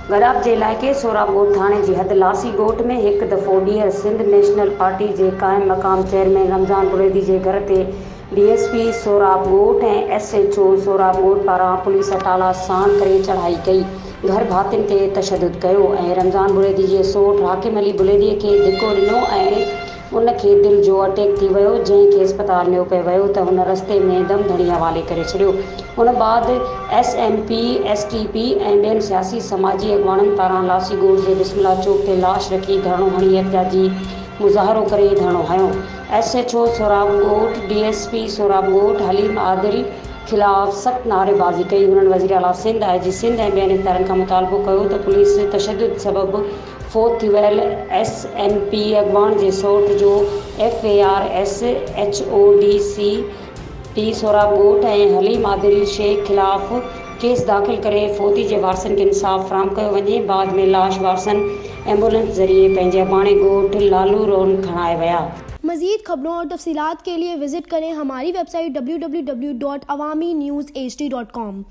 गॾाप जे इलाइक़े सहराब ॻोठ थाणे जी हद लासी ॻोठ में हिकु दफ़ो ॿीहर सिंध नैशनल पार्टी जे क़ाइम मक़ाम चेयरमैन रमज़ान बुरेदी जे घर ते DSP सहराब ॻोठ ऐं SHO सहराब ॻोठ पारां पुलिस अटाला साण करे चढ़ाई कई, घर भातियुनि ते तशदुद कयो ऐं रमज़ान बुरेदी जे सौट हाकिम अली बुरेदीअ खे धिको ॾिनो ऐं उनखे दिलि जो अटैक थी वियो, जंहिंखे अस्पताल में पियो वियो त हुन रस्ते में दम धणी हवाले करे छॾियो। उन बाद SMP STP ऐं ॿियनि सियासी समाजी अॻवाननि पारां लासी ॻोठ जे बिस्मिल्ला चौक ते लाश रखी धरणो हणी एहतिजाजी मुज़ाहरो करे धरणो हयो। SHO सहराब ॻोठ DSP सहराब ॻोठ हलीम आदिल खिलाफ़ सख़्त नारेबाज़ी कई। हुननि वज़ीर आला सिंध IG सिंध ऐं ॿियनि इदारनि खां मुतालबो कयो त पुलिस तशदुद सबबि फोत थी वियल SMP अॻवान जे सौट जो FAR SHODC P सहराब ॻोठ ऐं हलीम आदिल शेख खिलाफ़ केस दाख़िल करे फोती जे वारसनि खे इंसाफ़ फराहम कयो वञे। बाद में लाश वारसनि एम्बुलेंस ज़रिए पंहिंजे अबाणे ॻोठ लालू रोन खणाए विया। मज़ीद खबरों और तफसीलात के लिए विजिट करें हमारी वेबसाइट www.awamiNewsHD.com।